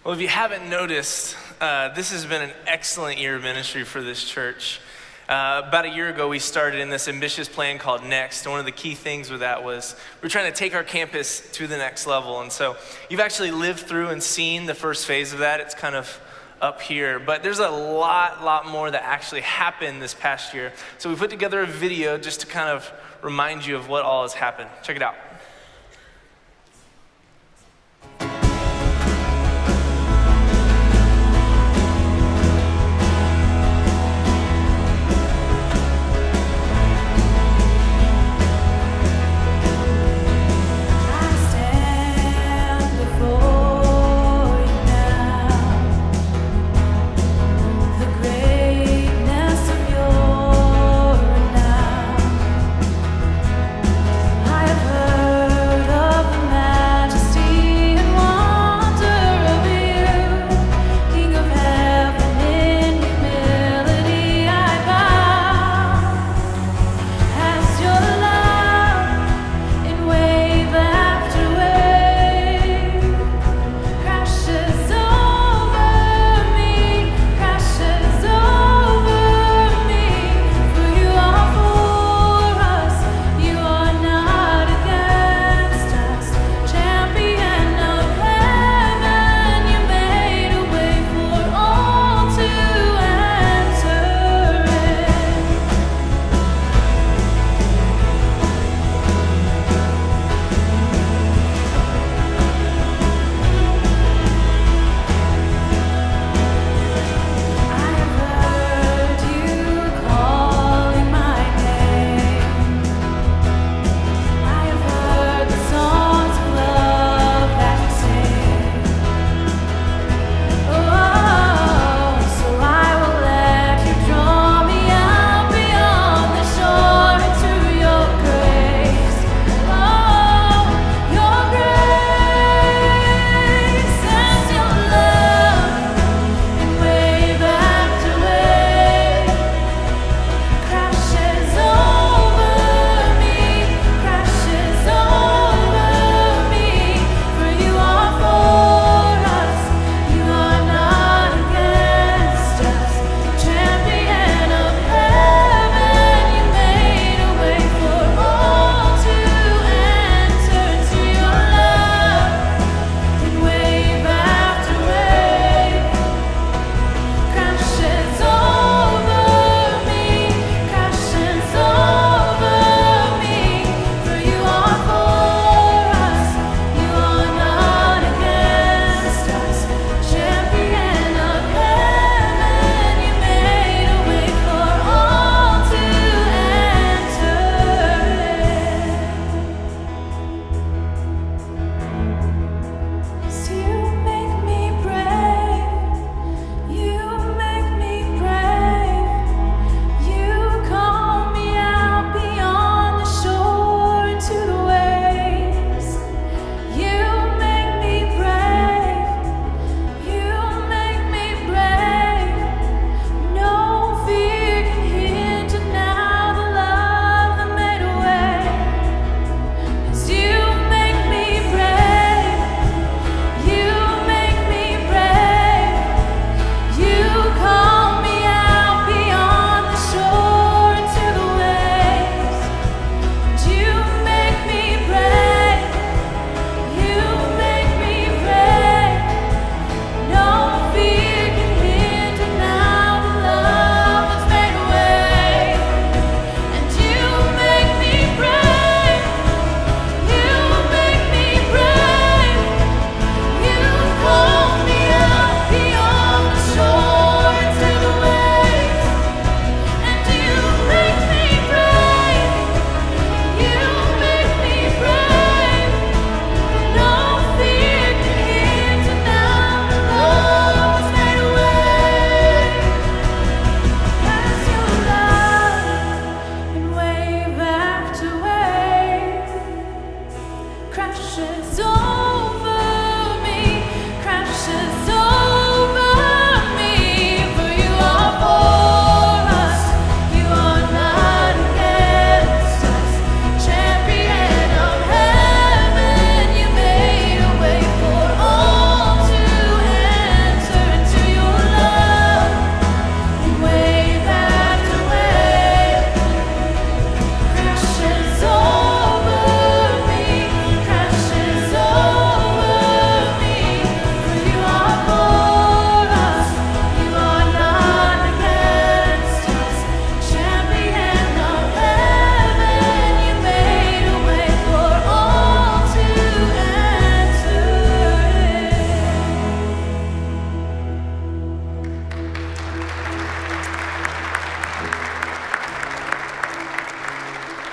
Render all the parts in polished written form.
Well, if you haven't noticed, this has been an excellent year of ministry for this church. About a year ago, we started in this ambitious plan called Next. And one of the key things with that was we're trying to take our campus to the next level. And so you've actually lived through and seen the first phase of that. It's kind of up here. But there's a lot more that actually happened this past year. So we put together a video just to kind of remind you of what all has happened. Check it out. I've heard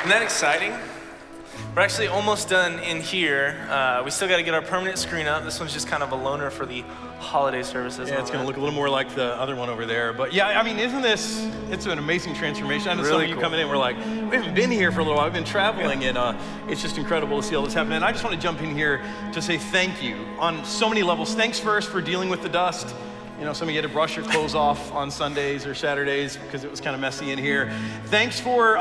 Isn't that exciting? We're actually almost done in here. We still got to get our permanent screen up. This one's just kind of a loaner for the holiday services. Yeah, it's going to look a little more like the other one over there. But yeah, I mean, it's an amazing transformation. I know Really some of you cool. coming in, we're like, we haven't been here for a little while. We've been traveling, and it's just incredible to see all this happen. And I just want to jump in here to say thank you on so many levels. Thanks first for dealing with the dust. You know, some of you had to brush your clothes off on Sundays or Saturdays because it was kind of messy in here. Thanks for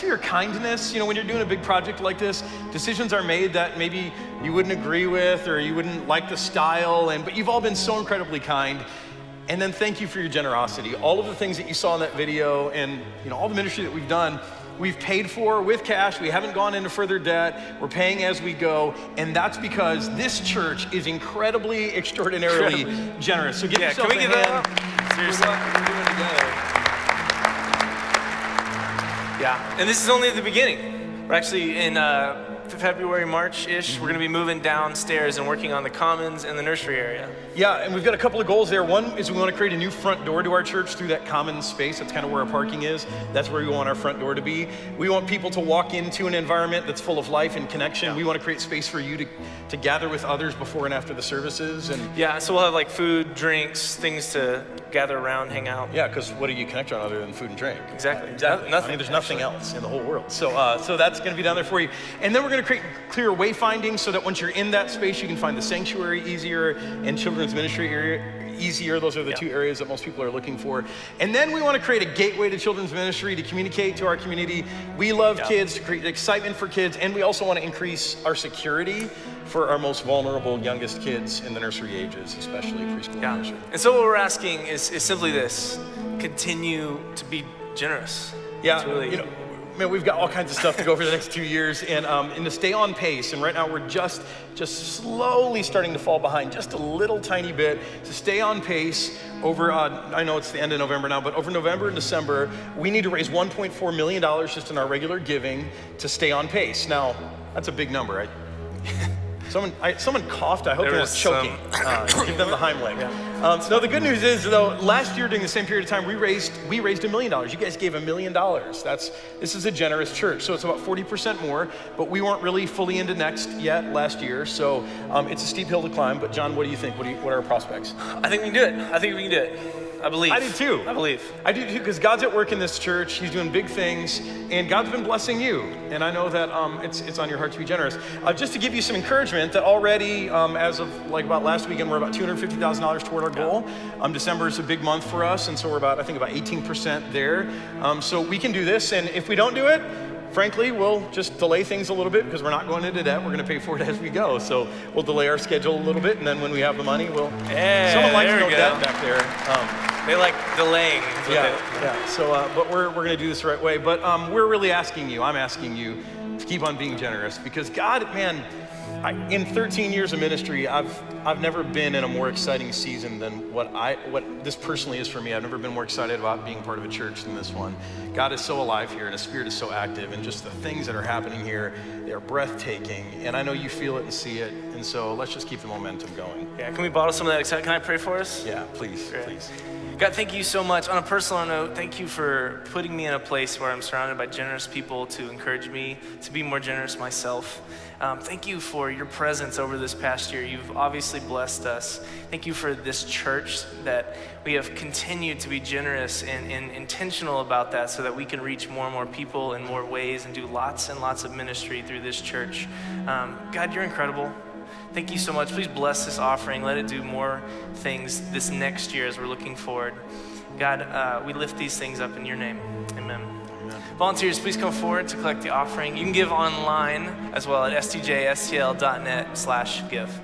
your kindness. You know, when you're doing a big project like this, decisions are made that maybe you wouldn't agree with or you wouldn't like the style, but you've all been so incredibly kind. And then thank you for your generosity. All of the things that you saw in that video and, you know, all the ministry that we've done, we've paid for with cash. We haven't gone into further debt. We're paying as we go. And that's because this church is incredibly, extraordinarily generous. So give yourself can we a give hand. that up? Seriously. We're doing together. Yeah, and this is only the beginning. We're actually in February, March-ish. We're going to be moving downstairs and working on the commons and the nursery area. Yeah, and we've got a couple of goals there. One is we want to create a new front door to our church through that common space. That's kind of where our parking is. That's where we want our front door to be. We want people to walk into an environment that's full of life and connection. Yeah. We want to create space for you to gather with others before and after the services. And yeah, so we'll have like food, drinks, things to gather around, hang out. Yeah, because what do you connect on other than food and drink? Exactly. Nothing. I mean, there's nothing else in the whole world. So that's going to be down there for you. And then we're going to create clear wayfinding so that once you're in that space, you can find the sanctuary easier and children's ministry area easier. Those are the two areas that most people are looking for. And then we want to create a gateway to children's ministry to communicate to our community. We love kids, to create excitement for kids, and we also want to increase our security for our most vulnerable, youngest kids in the nursery ages, especially preschool and nursery. And so what we're asking is simply this: continue to be generous. Yeah, really, you know, man, we've got all kinds of stuff to go for the next 2 years, and to stay on pace. And right now we're just slowly starting to fall behind, just a little tiny bit. To stay on pace over, I know it's the end of November now, but over November and December, we need to raise $1.4 million just in our regular giving to stay on pace. Now, that's a big number, right? Someone coughed. I hope they weren't choking. Give them the Heimlich. Yeah. No, the good news is, though, last year during the same period of time, we raised $1 million. You guys gave $1 million. This is a generous church, so it's about 40% more. But we weren't really fully into Next yet last year, so it's a steep hill to climb. But John, what do you think? What are our prospects? I think we can do it. I believe. I do too. I do too, because God's at work in this church. He's doing big things, and God's been blessing you. And I know that it's on your heart to be generous. Just to give you some encouragement, that already, as of like about last weekend, we're about $250,000 toward our goal. December is a big month for us, and so we're about 18% there. So we can do this, and if we don't do it, frankly, we'll just delay things a little bit because we're not going into debt. We're going to pay for it as we go. So we'll delay our schedule a little bit, and then when we have the money, we'll. Someone likes no debt back there. They like delaying. Yeah. So, but we're going to do this the right way. But we're really asking you. I'm asking you to keep on being generous, because God, man, in 13 years of ministry, I've never been in a more exciting season than what this personally is for me. I've never been more excited about being part of a church than this one. God is so alive here, and His Spirit is so active, and just the things that are happening here, they are breathtaking. And I know you feel it and see it, and so let's just keep the momentum going. Yeah, can we bottle some of that excitement? Can I pray for us? Yeah, please. God, thank you so much. On a personal note, thank you for putting me in a place where I'm surrounded by generous people to encourage me to be more generous myself. Thank you for your presence over this past year. You've obviously blessed us. Thank you for this church, that we have continued to be generous and intentional about that, so that we can reach more and more people in more ways and do lots and lots of ministry through this church. God, you're incredible. Thank you so much. Please bless this offering. Let it do more things this next year as we're looking forward. God, we lift these things up in your name. Amen. Volunteers, please come forward to collect the offering. You can give online as well at stjstl.net/give.